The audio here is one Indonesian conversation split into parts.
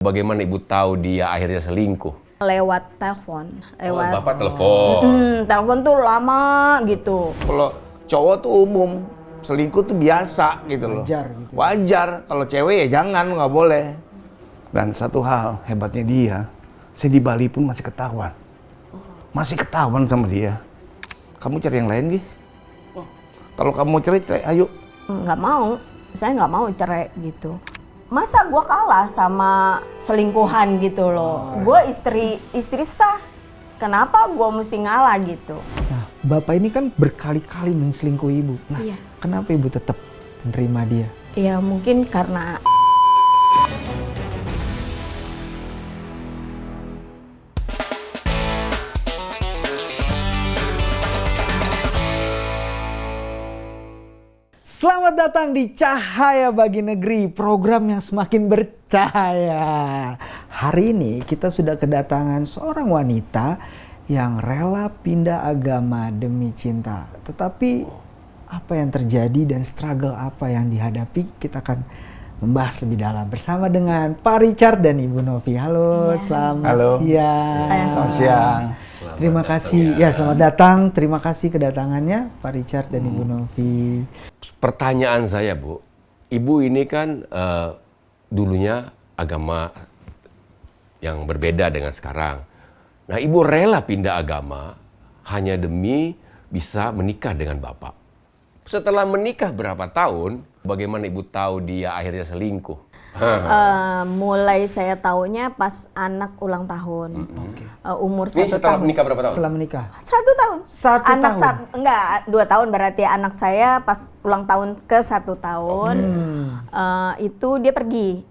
Bagaimana ibu tahu dia akhirnya selingkuh? Lewat telepon. Bapak telepon. Telepon tuh lama gitu. Kalau cowok tuh umum, selingkuh tuh biasa gitu loh. Wajar gitu. Wajar. Kalau cewek ya jangan, nggak boleh. Dan satu hal hebatnya dia, saya di Bali pun masih ketahuan. Masih ketahuan sama dia. Kamu cari yang lain, Gi. Kalau kamu mau cerai, ayo. Nggak mau, saya nggak mau cerai gitu. Masa gue kalah sama selingkuhan gitu loh. Gue istri sah. Kenapa gue mesti ngalah gitu? Nah, bapak ini kan berkali-kali menselingkuhi ibu. Nah, Iya. kenapa ibu tetap menerima dia? Ya mungkin karena Selamat datang di Cahaya Bagi Negeri, program yang semakin bercahaya. Hari ini kita sudah kedatangan seorang wanita yang rela pindah agama demi cinta. Tetapi apa yang terjadi dan struggle apa yang dihadapi, kita akan membahas lebih dalam bersama dengan Pak Richard dan Ibu Novi. Halo, selamat siang. Selamat siang. Terima kasih, selamat datang. Terima kasih kedatangannya Pak Richard dan Ibu Novi. Pertanyaan saya, Bu. Ibu ini kan dulunya agama yang berbeda dengan sekarang. Nah, Ibu rela pindah agama hanya demi bisa menikah dengan Bapak. Setelah menikah berapa tahun, bagaimana Ibu tahu dia akhirnya selingkuh? mulai saya taunya pas anak ulang tahun. Umur Ini 1 setelah tahun. menikah berapa tahun? Setelah menikah. 1 tahun. Satu tahun? Enggak, 2 tahun berarti anak saya pas ulang tahun ke 1 tahun. Itu dia pergi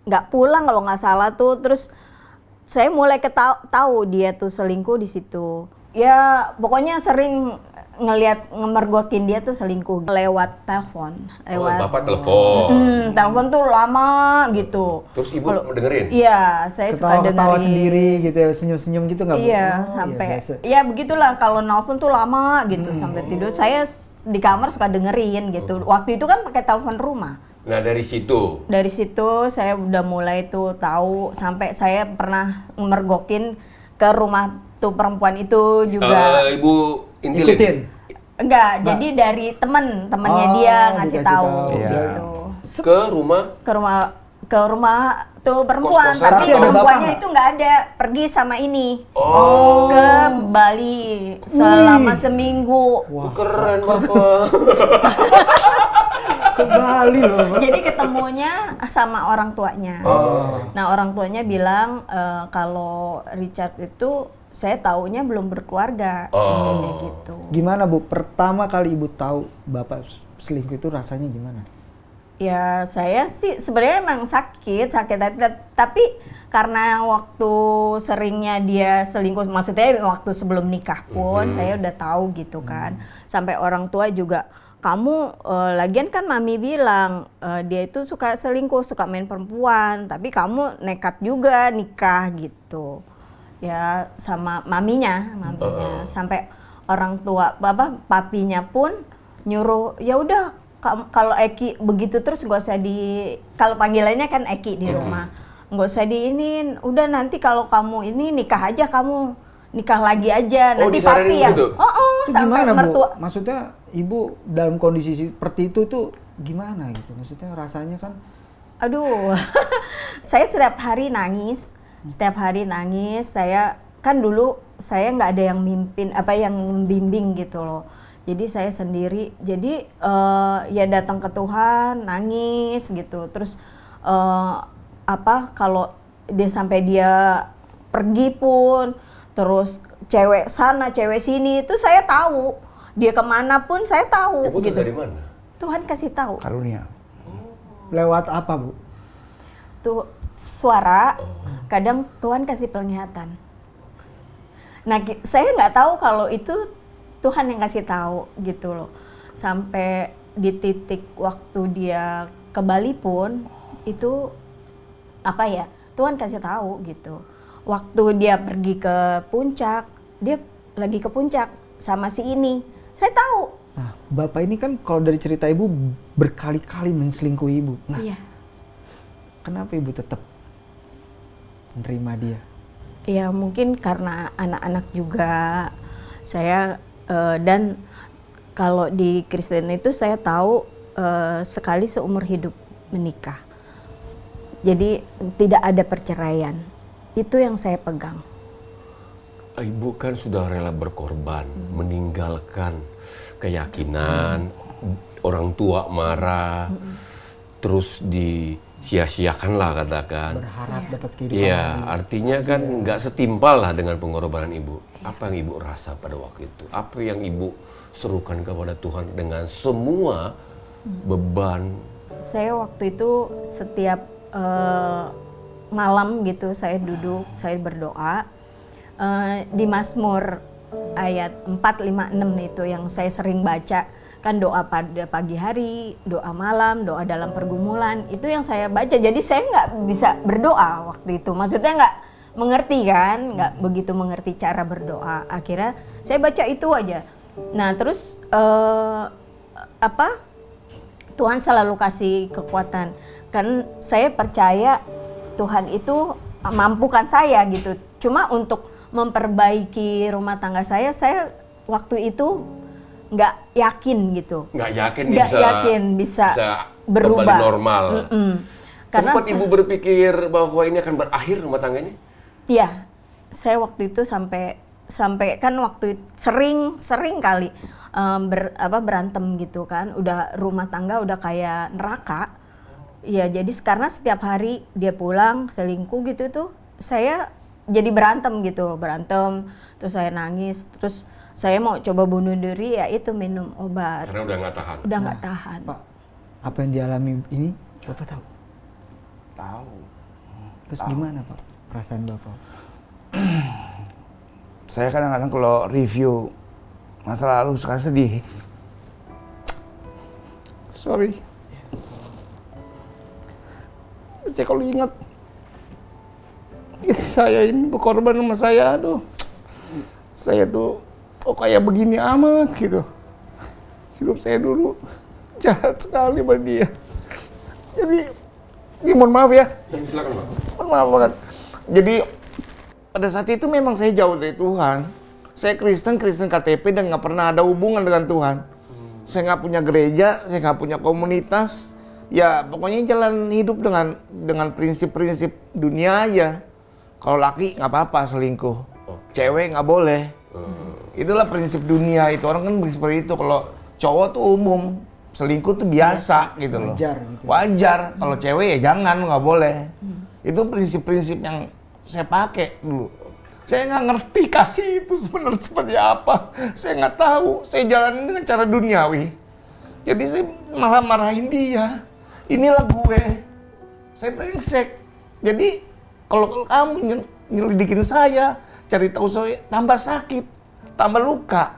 nggak pulang kalau nggak salah tuh. Terus saya mulai tahu dia tuh selingkuh di situ. Ya pokoknya sering ngemergokin dia tuh selingkuh lewat telepon. Bapak telepon. Telepon tuh lama gitu. Terus Ibu dengerin? Iya, saya suka dengerin. Ketawa sendiri gitu ya, senyum-senyum gitu nggak Bu? Iya, Oh, sampai biasa. ya begitulah kalau nelpon tuh lama gitu sampai tidur. Saya di kamar suka dengerin gitu. Waktu itu kan pakai telepon rumah. Nah, dari situ. Dari situ saya udah mulai tuh tahu, sampai saya pernah mergokin ke rumah tuh perempuan itu juga. Ibu intilin? Ikutin. Enggak, jadi dari temennya dia ngasih dikasih tahu tahu. gitu. Ke rumah Tuh perempuan, Kos-kosan tapi atau- Ada perempuannya bapak itu nggak ada, pergi sama ini Oh. ke Bali selama seminggu. Keren Bapak. Ke Bali loh. Jadi ketemunya sama orang tuanya. Nah, orang tuanya bilang kalau Richard itu saya taunya belum berkeluarga, intinya gitu. Gimana Bu, pertama kali Ibu tahu Bapak selingkuh itu rasanya gimana? Ya saya sih sebenarnya emang sakit hati, tapi karena waktu seringnya dia selingkuh, maksudnya waktu sebelum nikah pun saya udah tahu gitu kan. Sampai orang tua juga, kamu lagian kan mami bilang dia itu suka selingkuh, suka main perempuan, tapi kamu nekat juga nikah gitu. Ya sama maminya. Sampai orang tua papinya pun nyuruh, ya udah kalau Eki begitu terus nggak usah kalau panggilannya kan Eki di rumah, nggak usah diinin, udah nanti kalau kamu ini nikah aja, kamu nikah lagi aja, nanti papi ya. Gitu? Itu Sampai gimana mertua. Bu? Maksudnya Ibu dalam kondisi seperti itu tuh gimana gitu? Maksudnya rasanya kan Aduh, saya setiap hari nangis. Saya kan dulu saya nggak ada yang yang membimbing gitu loh. Jadi saya sendiri. Jadi ya datang ke Tuhan, nangis gitu. Terus kalau dia pergi pun, terus cewek sana, cewek sini, itu saya tahu. Dia kemana pun saya tahu. Ibu gitu. tuh dari mana? Tuhan kasih tahu. Karunia. lewat apa Bu? Tuh suara, kadang Tuhan kasih penglihatan. Nah, saya nggak tahu kalau itu Tuhan yang kasih tahu gitu loh. Sampai di titik waktu dia ke Bali pun itu Tuhan kasih tahu gitu. Waktu dia pergi ke puncak, dia lagi ke puncak sama si ini. Saya tahu. Nah, Bapak ini kan kalau dari cerita Ibu berkali-kali menselingkuhi Ibu. Nah, Iya. Kenapa ibu tetap menerima dia? Ya mungkin karena anak-anak juga saya dan kalau di Kristen itu saya tahu sekali seumur hidup menikah. Jadi tidak ada perceraian. Itu yang saya pegang. Ibu kan sudah rela berkorban, meninggalkan keyakinan, orang tua marah, terus disia-siakan lah katakan. Berharap dapat kehidupan. Iya, artinya kan nggak setimpal lah dengan pengorbanan ibu. Apa yang ibu rasa pada waktu itu? Apa yang ibu serukan kepada Tuhan dengan semua beban? Saya waktu itu setiap malam gitu saya duduk, saya berdoa. Di Mazmur ayat 4, 5, 6 itu yang saya sering baca. Kan doa pada pagi hari, doa malam, doa dalam pergumulan. Itu yang saya baca. Jadi saya nggak bisa berdoa waktu itu. Maksudnya nggak mengerti kan, nggak begitu mengerti cara berdoa. Akhirnya saya baca itu aja. Nah terus Tuhan selalu kasih kekuatan. Kan saya percaya Tuhan itu mampukan saya gitu. Cuma untuk memperbaiki rumah tangga saya waktu itu nggak yakin gitu. Nggak yakin bisa berubah. kembali normal. Karena sempat ibu berpikir bahwa ini akan berakhir rumah tangga ini? Iya, saya waktu itu sampai kan waktu sering kali berantem gitu kan. Udah rumah tangga udah kayak neraka. Ya jadi karena setiap hari dia pulang selingkuh gitu tuh saya jadi berantem terus saya nangis, terus saya mau coba bunuh diri, ya itu minum obat. Karena udah nggak tahan. Udah nggak tahan. Pak, apa yang dialami ini Bapak tahu? Tahu. Terus gimana Pak perasaan Bapak? Saya kadang-kadang kalau review masa lalu suka sedih. Sorry. Saya kalau ingat istri saya ini berkorban sama saya, aduh. Saya tuh kok kayak begini amat gitu. Hidup saya dulu jahat sekali sama dia. Jadi, ini mohon maaf ya. Silakan Pak. Mohon maaf banget. Jadi, pada saat itu memang saya jauh dari Tuhan. Saya Kristen KTP dan nggak pernah ada hubungan dengan Tuhan. Saya nggak punya gereja, saya nggak punya komunitas. Ya pokoknya jalan hidup dengan prinsip-prinsip dunia aja. Kalau laki nggak apa-apa selingkuh, cewek nggak boleh. Itulah prinsip dunia itu, orang kan seperti itu. Kalau cowok tuh umum, selingkuh tuh biasa gitu loh. Wajar gitu. Wajar. Kalau cewek ya jangan, nggak boleh. Itu prinsip-prinsip yang saya pakai dulu. Saya nggak ngerti kasih itu sebenarnya seperti apa. Saya nggak tahu. Saya jalanin dengan cara duniawi. Jadi saya malah marahin dia. Inilah gue. Saya brengsek. Jadi kalau kamu nyelidikin saya, cari tahu saya, tambah sakit, tambah luka.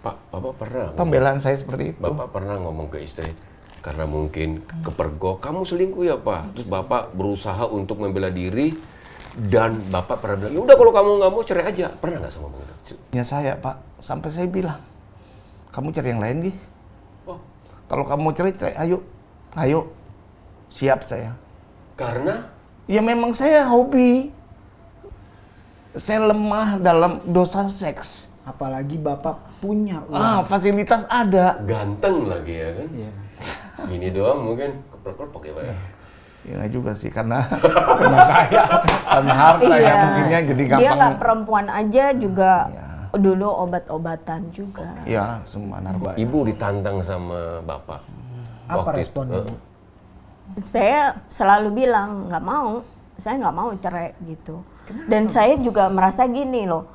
Pak, Bapak pernah Pembelaan saya seperti itu. Bapak pernah ngomong ke istri, karena mungkin kepergok, kamu selingkuh ya Pak. Terus Bapak berusaha untuk membela diri, dan Bapak pernah bilang, udah kalau kamu nggak mau cerai aja. Pernah nggak sama ngomong itu? Ya saya Pak, sampai saya bilang, kamu cari yang lain Gi. Oh, Kalau kamu mau cerai, ayo, siap saya. karena? Ya memang saya hobi. Saya lemah dalam dosa seks. Apalagi Bapak punya uang. Fasilitas ada. Ganteng lagi ya kan? Iya. Ini doang mungkin keplek-keplek ya Pak ya? Ya nggak juga sih, karena kaya, karena harta ya mungkinnya jadi gampang. Dia nggak perempuan aja juga Iya. dulu obat-obatan juga. Ya, semua narkoba. Ibu ditantang sama Bapak. Apa Waktu responnya Bu? Saya selalu bilang nggak mau, saya nggak mau cerai gitu. Dan saya juga merasa gini loh,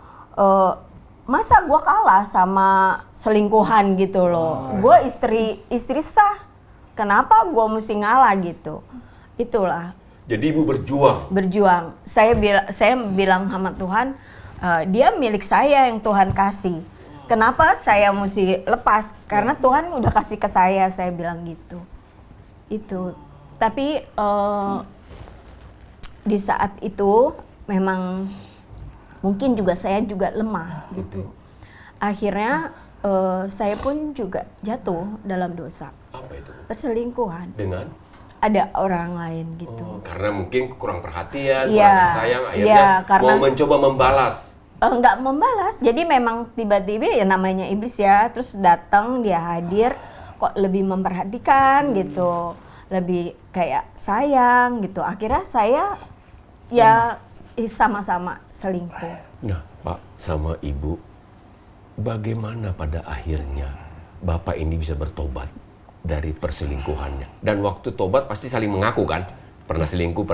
masa gue kalah sama selingkuhan gitu loh. Gue istri sah, kenapa gue mesti ngalah gitu? Itulah. Jadi Ibu berjuang? Berjuang. Saya bilang sama Tuhan, dia milik saya yang Tuhan kasih. Kenapa saya mesti lepas? Karena Tuhan udah kasih ke saya bilang gitu. Itu. Tapi di saat itu memang mungkin juga saya juga lemah gitu. Akhirnya saya pun juga jatuh dalam dosa. Apa itu? Perselingkuhan. Dengan? ada orang lain gitu. Karena mungkin kurang perhatian, Iya, kurang sayang, akhirnya iya, karena- mau mencoba membalas. Nggak membalas, jadi memang tiba-tiba ya namanya iblis ya, terus datang dia hadir kok lebih memperhatikan gitu, lebih kayak sayang gitu. Akhirnya saya ya sama-sama selingkuh. Nah, Pak sama Ibu, bagaimana pada akhirnya Bapak ini bisa bertobat dari perselingkuhannya? Dan waktu tobat pasti saling mengaku kan? Pernah selingkuh.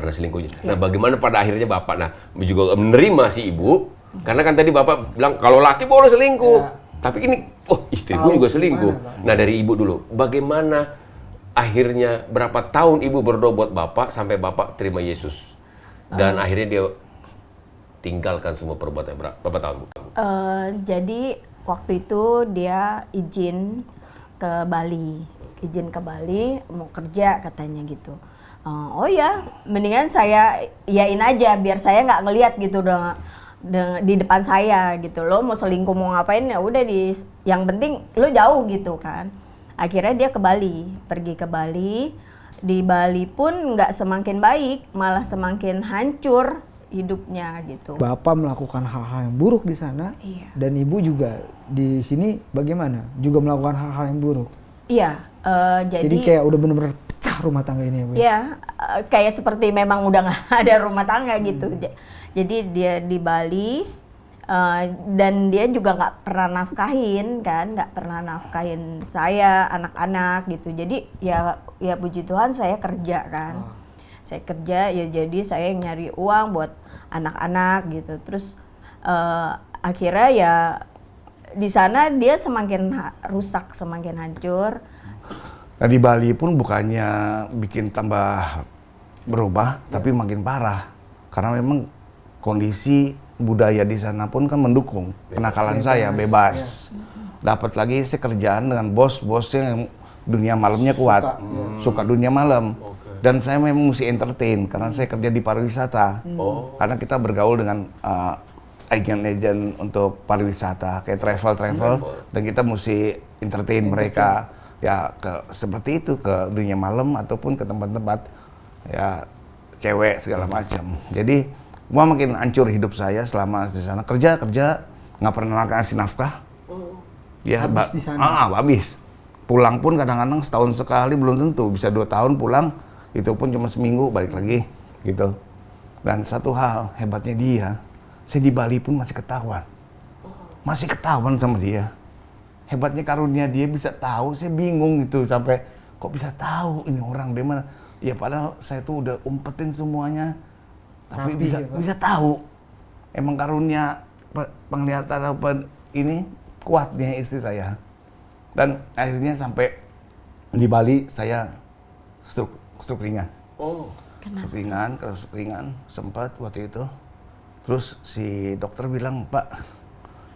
Nah, bagaimana pada akhirnya Bapak juga menerima si Ibu? Karena kan tadi Bapak bilang kalau laki boleh selingkuh. Tapi ini, istriku juga selingkuh. Nah, dari Ibu dulu, bagaimana akhirnya berapa tahun Ibu berdoa buat Bapak sampai Bapak terima Yesus? Dan akhirnya dia tinggalkan semua perbuatan berapa tahun, Bu? Jadi waktu itu dia izin ke Bali mau kerja katanya gitu. Oh ya, mendingan saya iyain aja biar saya nggak ngelihat gitu di depan saya gitu. Lo mau selingkuh mau ngapain ya udah yang penting lo jauh gitu kan. Akhirnya dia pergi ke Bali. Di Bali pun nggak semakin baik, malah semakin hancur hidupnya gitu. Bapak melakukan hal-hal yang buruk di sana, Iya. dan Ibu juga di sini bagaimana? Juga melakukan hal-hal yang buruk. Iya, Jadi kayak udah bener-bener pecah rumah tangga ini ya, Bu? ya kayak seperti memang udah nggak ada rumah tangga gitu. Jadi dia di Bali dan dia juga nggak pernah nafkahin saya, anak-anak gitu. Jadi ya puji Tuhan saya kerja kan. Saya kerja ya, jadi saya yang nyari uang buat anak-anak gitu. Terus akhirnya ya di sana dia semakin rusak, semakin hancur. Nah di Bali pun bukannya bikin tambah berubah, tapi makin parah. Karena memang kondisi budaya di sana pun kan mendukung kenakalan saya bebas. Dapat lagi saya kerjaan dengan bos-bosnya yang dunia malamnya kuat, suka dunia malam. Dan saya memang mesti entertain karena saya kerja di pariwisata. Karena kita bergaul dengan agen-agen untuk pariwisata kayak travel dan kita mesti entertain mereka ya seperti itu ke dunia malam ataupun ke tempat-tempat ya cewek segala macam. Jadi gua makin hancur hidup saya selama di sana kerja nggak pernah ngasih nafkah. Ya Habis di sana. habis. Pulang pun kadang-kadang setahun sekali belum tentu, bisa 2 tahun pulang, itu pun cuma seminggu balik lagi gitu. Dan satu hal hebatnya dia, saya di Bali pun masih ketahuan sama dia. Hebatnya karunia dia bisa tahu, saya bingung gitu sampai kok bisa tahu ini orang dari mana. Ya padahal saya tuh udah umpetin semuanya, tapi Rapi, bisa tahu. Emang karunia penglihatan apa ini kuatnya istri saya. Dan akhirnya sampai di Bali saya stroke ringan. Stroke ringan sempat waktu itu. Terus si dokter bilang, "Pak,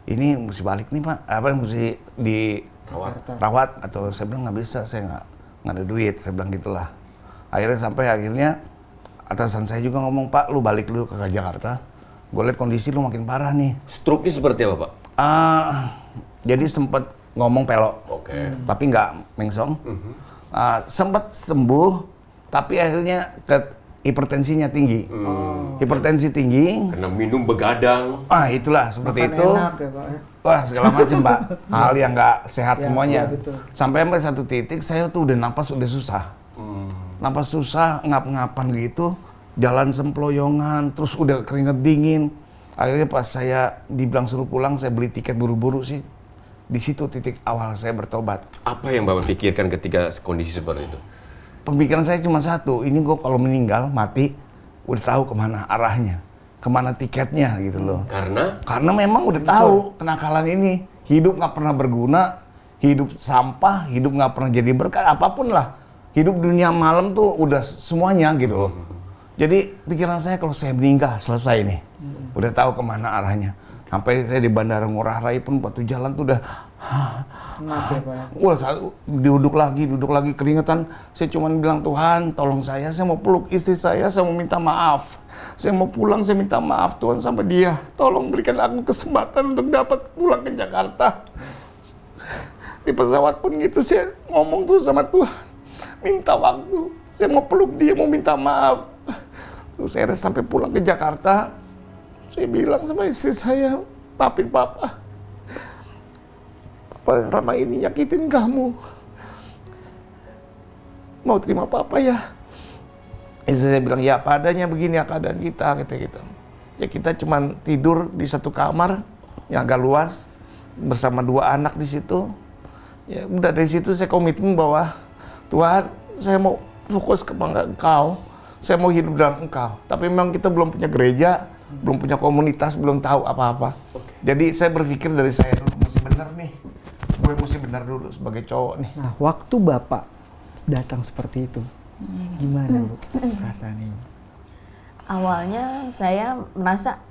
ini mesti balik nih Pak, mesti dirawat atau saya bilang nggak bisa, saya nggak ada duit, saya bilang gitulah. Akhirnya atasan saya juga ngomong, Pak lu balik dulu ke Jakarta, gue lihat kondisi lu makin parah nih. Stroke-nya seperti apa Pak? Jadi sempat ngomong pelok, tapi nggak mengsong. Sempat sembuh, tapi akhirnya hipertensinya tinggi. Hipertensi tinggi. Karena minum begadang. Itulah seperti Makan itu. enak ya, Pak. Wah segala macam Pak, hal yang nggak sehat Ya, semuanya. ya, betul. Sampai satu titik saya tuh udah napas udah susah. Napas susah, ngap-ngapan gitu, jalan semployongan, terus udah keringet dingin. Akhirnya pas saya dibilang suruh pulang, saya beli tiket buru-buru sih. Di situ titik awal saya bertobat. Apa yang Bapak pikirkan ketika kondisi seperti itu? Pemikiran saya cuma satu, ini gue kalau meninggal, mati, udah tahu kemana arahnya, kemana tiketnya gitu loh. Karena memang udah tahu kenakalan ini, hidup nggak pernah berguna, hidup sampah, hidup nggak pernah jadi berkah, apapun lah. Hidup dunia malam tuh udah semuanya gitu loh. Jadi pikiran saya kalau saya meninggal, selesai nih. Udah tahu kemana arahnya. Sampai saya di Bandara Ngurah Rai pun waktu jalan tuh udah wah, duduk lagi keringetan. Saya cuma bilang, Tuhan tolong saya mau peluk istri saya mau minta maaf. Saya mau pulang, saya minta maaf Tuhan sama dia. Tolong berikan aku kesempatan untuk dapat pulang ke Jakarta. Di pesawat pun gitu saya ngomong tuh sama Tuhan. Minta waktu. Saya mau peluk dia, mau minta maaf. Terus saya sampai pulang ke Jakarta, saya bilang sama istri saya, maafin papa. Papa selama ini nyakitin kamu. Mau terima papa ya? Istri saya bilang, ya padanya begini ya keadaan kita, gitu. Ya kita cuman tidur di satu kamar yang agak luas, bersama 2 anak di situ. Ya udah dari situ saya komitmen bahwa Tuhan, saya mau fokus kepada Engkau, saya mau hidup dalam Engkau. Tapi memang kita belum punya gereja, belum punya komunitas, belum tahu apa-apa. Jadi saya berpikir dari saya dulu mesti benar nih, gue mesti benar dulu sebagai cowok nih. Nah, waktu Bapak datang seperti itu, gimana Bu perasaannya? Awalnya saya merasa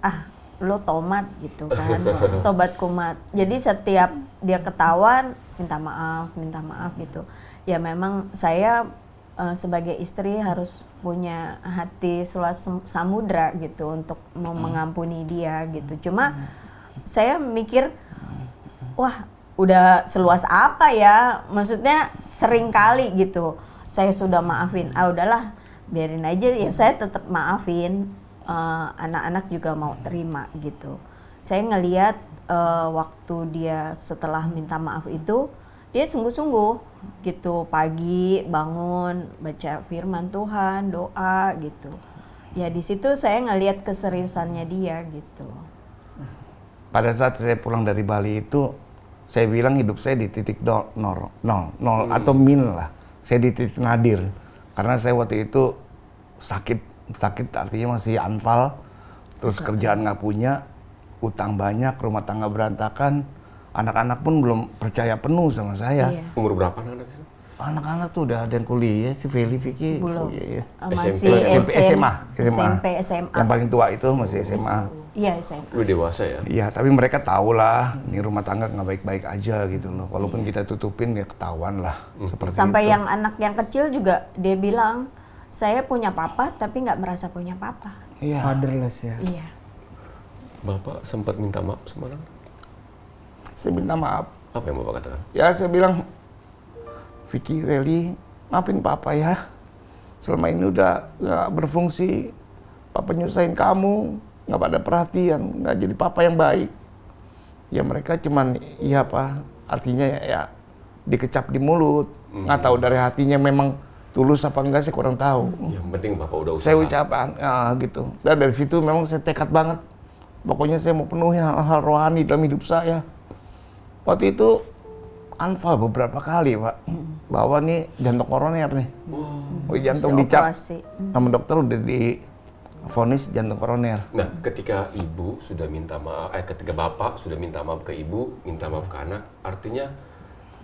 lo tomat gitu kan, tobat kumat. Jadi setiap dia ketahuan minta maaf gitu. Ya memang saya sebagai istri harus punya hati seluas samudra gitu untuk mau mengampuni dia gitu. Cuma saya mikir, wah udah seluas apa ya? Maksudnya sering kali gitu saya sudah maafin. Udahlah biarin aja ya, saya tetap maafin. Anak-anak juga mau terima gitu. Saya ngelihat waktu dia setelah minta maaf itu, dia sungguh-sungguh gitu, pagi bangun baca firman Tuhan, doa gitu. Ya di situ saya ngelihat keseriusannya dia gitu. Pada saat saya pulang dari Bali itu, saya bilang hidup saya di titik nol atau min lah. Saya di titik nadir. Karena saya waktu itu sakit artinya masih anfal, terus kerjaan nggak punya, utang banyak, rumah tangga berantakan, anak-anak pun belum percaya penuh sama saya. Iya. Umur berapa anak-anak itu? Anak-anak tuh udah ada yang kuliah, si Feli, Vicky, Belum. iya. Masih SMA. SMP, SMA. Yang paling tua itu masih SMA. Iya, SMA. Udah dewasa ya? Iya, tapi mereka tahu lah, ini rumah tangga nggak baik-baik aja gitu loh. Walaupun kita tutupin ya ketahuan lah. Seperti Sampai itu. yang anak yang kecil juga dia bilang, saya punya papa tapi nggak merasa punya papa. Iya. Fatherless ya. Iya. Bapak sempat minta maaf sama anak? Saya minta maaf. Apa yang Bapak katakan? Ya saya bilang, Vicky, Feli, maafin papa ya. Selama ini udah nggak berfungsi. Papa nyusahin kamu, nggak pada perhatian, nggak jadi papa yang baik. Ya mereka cuman, iya Pak, artinya ya dikecap di mulut. Nggak tahu dari hatinya memang tulus apa enggak, saya kurang tahu. Yang penting Bapak udah usaha. Saya ucapan, gitu. Dan dari situ memang saya tekad banget. Pokoknya saya mau penuhi hal-hal rohani dalam hidup saya. Waktu itu anfal beberapa kali, Pak. Bahwa nih jantung koroner nih. Jantung dicap. Operasi. Sama dokter udah divonis jantung koroner. Nah, ketika ibu sudah minta maaf, ketika Bapak sudah minta maaf ke ibu, minta maaf ke anak, artinya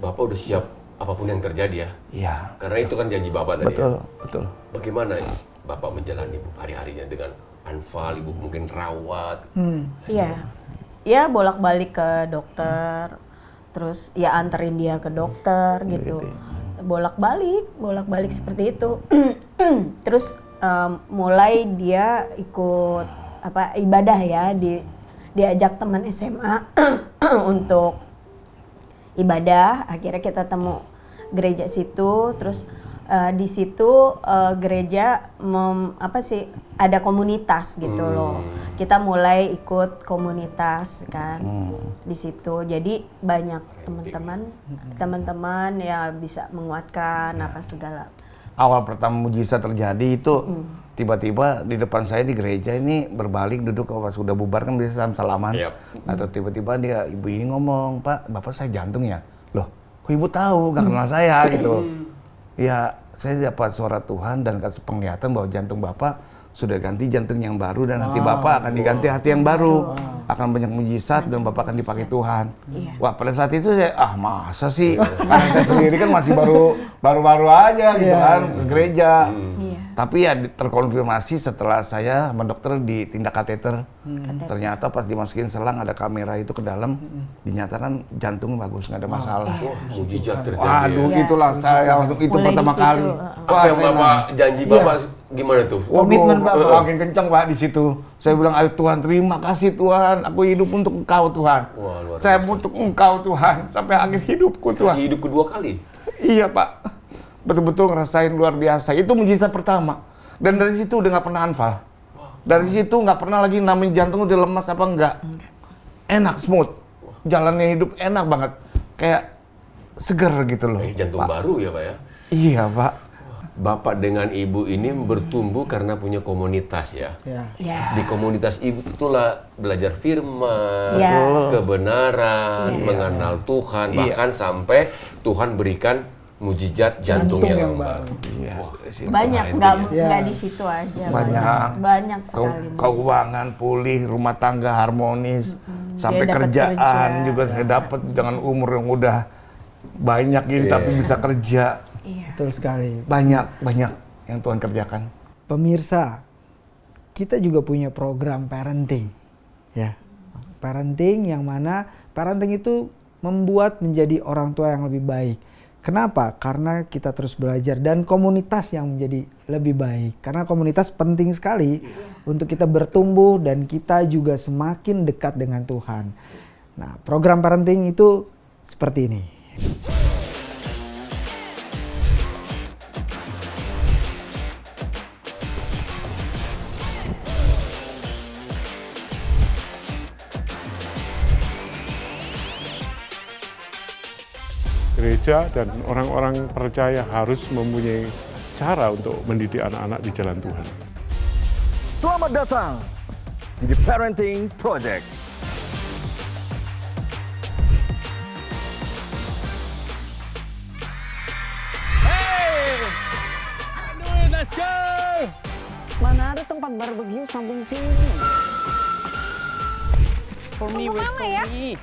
Bapak udah siap apapun yang terjadi ya? Iya. Karena itu kan janji Bapak tadi Betul, ya? betul. Bagaimana Bapak menjalani ibu hari-harinya dengan anfal, ibu mungkin rawat? Iya. Ya bolak-balik ke dokter, terus ya anterin dia ke dokter gitu. Bolak-balik seperti itu. Terus mulai dia ikut ibadah ya, diajak teman SMA untuk ibadah. Akhirnya kita temu gereja situ, terus di situ gereja ada komunitas gitu loh. Kita mulai ikut komunitas kan di situ. Jadi banyak teman-teman ya bisa menguatkan apa segala. Awal pertama mujizat terjadi itu tiba-tiba di depan saya di gereja ini berbalik duduk pas sudah bubar kan biasa salaman. Yep. Atau tiba-tiba ibu ini ngomong, Pak, Bapak saya jantung ya? Loh, kok ibu tahu? Gak kenal saya gitu. Ya, saya dapat suara Tuhan dan kasih penglihatan bahwa jantung Bapak sudah ganti jantung yang baru dan hati Bapak akan diganti hati yang baru. Akan banyak mujizat dan Bapak akan dipakai Tuhan. Iya. Wah, pada saat itu saya, masa sih? Karena saya sendiri kan masih baru-baru aja gitu kan, ke gereja. Iya. Tapi ya terkonfirmasi setelah saya sama dokter ditindak kateter. Ternyata pas dimasukin selang ada kamera itu ke dalam, dinyatakan jantung bagus, nggak ada masalah. Wah, mujizat terjadi Waduh, ya? itulah saya waktu itu Mulai pertama di situ, kali. Apa yang Bapak janji Bapak gimana tuh? Komitmen Bapak. Makin kencang Pak di situ. Saya bilang, ayo Tuhan, terima kasih Tuhan. Aku hidup untuk Engkau Tuhan. Wah, luar Saya biasa. untuk Engkau Tuhan sampai akhir hidupku Tuhan. Hidup kedua kali? Iya Pak. betul-betul ngerasain luar biasa. Itu mujizat pertama. Dan dari situ udah nggak pernah anfal. Dari situ nggak pernah lagi namanya jantung udah lemas apa enggak. Enak, smooth. Jalannya hidup enak banget. Kayak seger gitu loh. Jantung Pak. baru ya Pak ya? Iya Pak. Bapak dengan Ibu ini bertumbuh karena punya komunitas ya. Ya. Di komunitas Ibu itulah belajar firman, Ya. kebenaran, mengenal Tuhan, bahkan sampai Tuhan berikan mujizat jantung yang baru. Iya, Banyak, nggak di situ aja. Banyak sekali. Keuangan pulih, rumah tangga harmonis, sampai Dia dapat kerjaan kerja. juga saya dapat dengan umur yang udah banyak ini tapi bisa kerja. Betul sekali. Banyak yang Tuhan kerjakan. Pemirsa, kita juga punya program parenting. Ya. Parenting yang mana parenting itu membuat menjadi orang tua yang lebih baik. Kenapa? Karena kita terus belajar dan komunitas yang menjadi lebih baik. Karena komunitas penting sekali untuk kita bertumbuh dan kita juga semakin dekat dengan Tuhan. Nah, program parenting itu seperti ini. Gereja dan orang-orang percaya harus mempunyai cara untuk mendidik anak-anak di jalan Tuhan. Selamat datang di The Parenting Project. Let's go! Mana ada tempat barbecue samping sini? For me, with mama ya? me.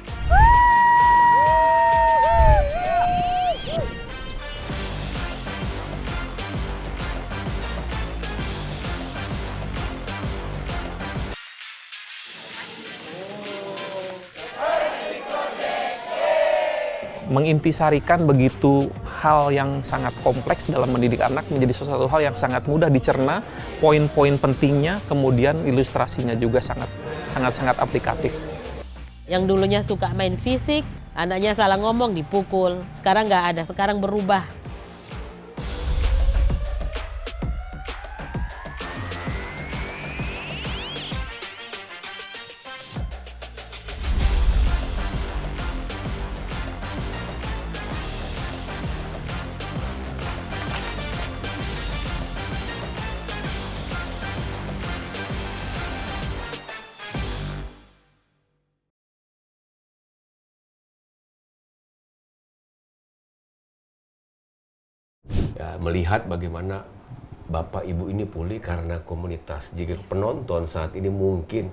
Mengintisarikan begitu hal yang sangat kompleks dalam mendidik anak menjadi sesuatu hal yang sangat mudah dicerna, poin-poin pentingnya, kemudian ilustrasinya juga sangat aplikatif. Yang dulunya suka main fisik, anaknya salah ngomong dipukul. Sekarang nggak ada, sekarang berubah. Ya, melihat bagaimana Bapak Ibu ini pulih karena komunitas. Jika penonton saat ini mungkin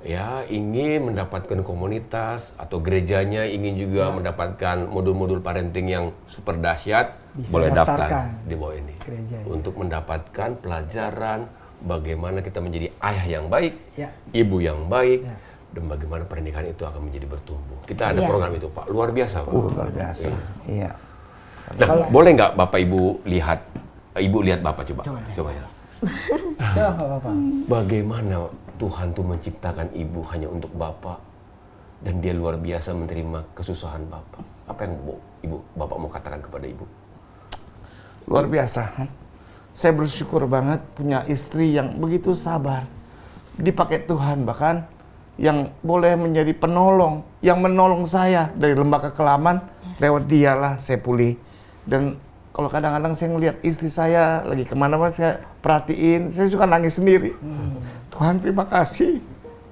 ya ingin mendapatkan komunitas atau gerejanya ingin juga mendapatkan modul-modul parenting yang super dahsyat, Bisa boleh daftar daftarkan di bawah ini gerejanya. untuk mendapatkan pelajaran bagaimana kita menjadi ayah yang baik, Ya. ibu yang baik, Ya. dan bagaimana pernikahan itu akan menjadi bertumbuh. Kita ada Ya. program itu Pak, luar biasa Pak. Luar biasa. Iya. Nah, boleh nggak Bapak Ibu lihat? Ibu lihat Bapak coba. Coba ya. Coba Bapak. Bagaimana Tuhan tuh menciptakan ibu hanya untuk Bapak dan dia luar biasa menerima kesusahan Bapak. Apa yang Bapak mau katakan kepada Ibu? Luar biasa. Saya bersyukur banget punya istri yang begitu sabar. Dipakai Tuhan bahkan yang boleh menjadi penolong, yang menolong saya dari lembah kekelaman, lewat dialah saya pulih. Dan kalau kadang-kadang saya ngelihat istri saya lagi kemana-mana saya perhatiin, saya suka nangis sendiri. Tuhan terima kasih,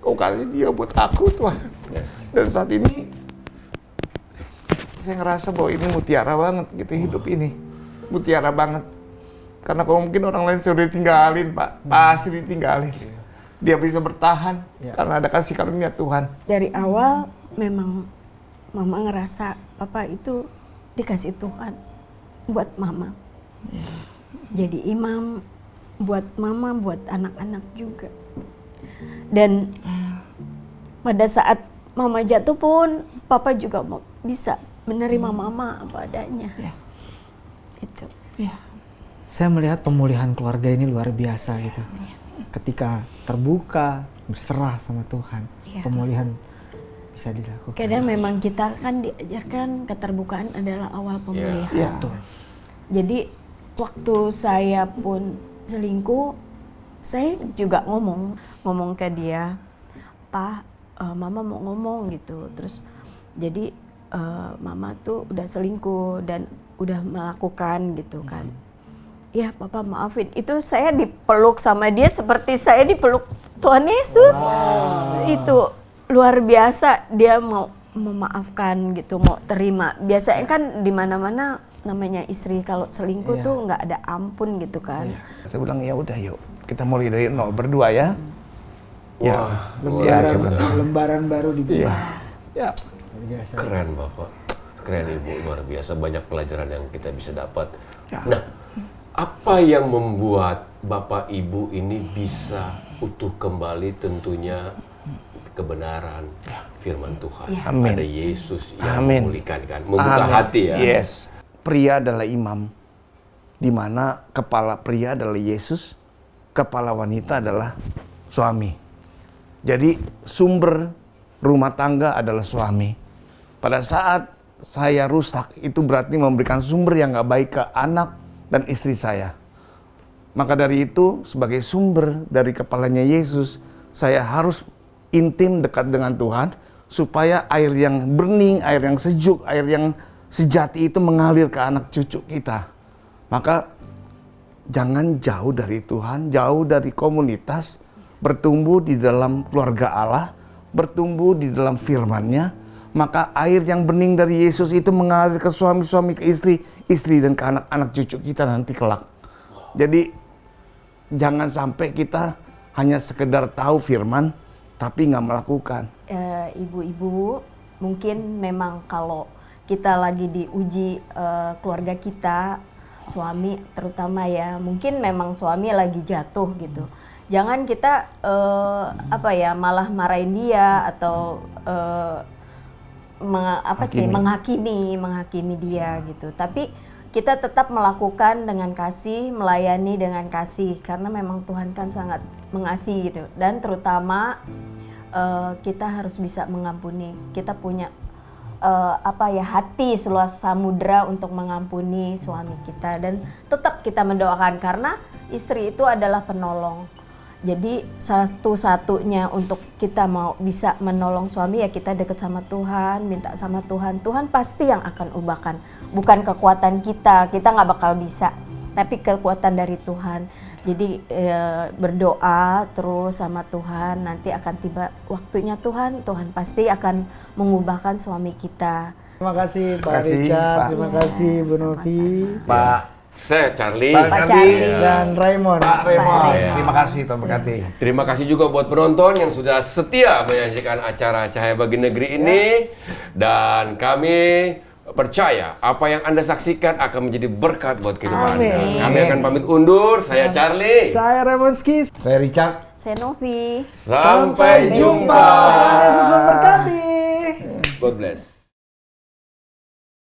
Kau kasih dia buat aku Tuhan. Yes. Dan saat ini saya ngerasa bahwa ini mutiara banget gitu hidup ini, mutiara banget. Karena kalau mungkin orang lain sudah ditinggalin Pak, pasti ditinggalin. Dia bisa bertahan karena ada kasih karunia Tuhan. Dari awal memang Mama ngerasa Papa itu dikasih Tuhan buat Mama. Jadi imam buat Mama, buat anak-anak juga. Dan pada saat Mama jatuh pun Papa juga bisa menerima Mama apa adanya. Itu. Saya melihat pemulihan keluarga ini luar biasa gitu. Ketika terbuka, berserah sama Tuhan, pemulihan bisa dilakukan. Kadang memang kita kan diajarkan keterbukaan adalah awal pemulihan. Iya. Jadi waktu saya pun selingkuh, saya juga ngomong ke dia, "Pa, Mama mau ngomong," gitu. Terus jadi Mama tuh udah selingkuh dan udah melakukan gitu kan. Ya Papa maafin. Itu saya dipeluk sama dia seperti saya dipeluk Tuhan Yesus. Itu luar biasa, dia mau memaafkan gitu, mau terima. Biasanya kan di mana-mana namanya istri kalau selingkuh tuh nggak ada ampun gitu kan. Saya bilang ya udah yuk kita mulai dari nol berdua ya. Wah, Lembaran baru dibuka. Ya. keren Bapak, keren Ibu, luar biasa, banyak pelajaran yang kita bisa dapat. Nah, apa yang membuat Bapak Ibu ini bisa utuh kembali? Tentunya kebenaran firman Tuhan. Amin. Ada Yesus yang Amin. memulihkan kan, membuka hati ya. Yes. Pria adalah imam, di mana kepala pria adalah Yesus, kepala wanita adalah suami. Jadi sumber rumah tangga adalah suami. Pada saat saya rusak, itu berarti memberikan sumber yang gak baik ke anak dan istri saya. Maka dari itu, sebagai sumber dari kepalanya Yesus, saya harus intim dekat dengan Tuhan, supaya air yang bening, air yang sejuk, air yang sejati itu mengalir ke anak cucu kita. Maka jangan jauh dari Tuhan, jauh dari komunitas, bertumbuh di dalam keluarga Allah, bertumbuh di dalam firman-Nya. Maka air yang bening dari Yesus itu mengalir ke suami-suami, ke istri dan ke anak-anak cucu kita nanti kelak. Jadi jangan sampai kita hanya sekedar tahu firman tapi nggak melakukan. Ibu-ibu, mungkin memang kalau kita lagi diuji keluarga kita, suami terutama ya, mungkin memang suami lagi jatuh gitu. Jangan kita malah marahin dia atau menghakimi dia gitu. Tapi kita tetap melakukan dengan kasih, melayani dengan kasih, karena memang Tuhan kan sangat mengasihi gitu. Dan terutama kita harus bisa mengampuni. Kita punya hati seluas samudra untuk mengampuni suami kita, dan tetap kita mendoakan karena istri itu adalah penolong. Jadi satu-satunya untuk kita mau bisa menolong suami ya kita dekat sama Tuhan, minta sama Tuhan. Tuhan pasti yang akan ubahkan, bukan kekuatan kita nggak bakal bisa, tapi kekuatan dari Tuhan. Jadi berdoa terus sama Tuhan, nanti akan tiba waktunya Tuhan pasti akan mengubahkan suami kita. Terima kasih Pak Richard, terima kasih Bu Novi, Pak Saya Charlie, Pak Charlie dan Raymond. Pak Raymond, terima kasih Tuhan berkati. terima kasih juga buat penonton yang sudah setia menyaksikan acara Cahaya Bagi Negeri ini. Dan kami percaya apa yang Anda saksikan akan menjadi berkat buat kehidupan Anda. Kami akan pamit undur. Saya Charlie. Saya Raymondski. Saya Richard. Saya Novi. Sampai jumpa. Tuhan Yesus memberkati. God bless.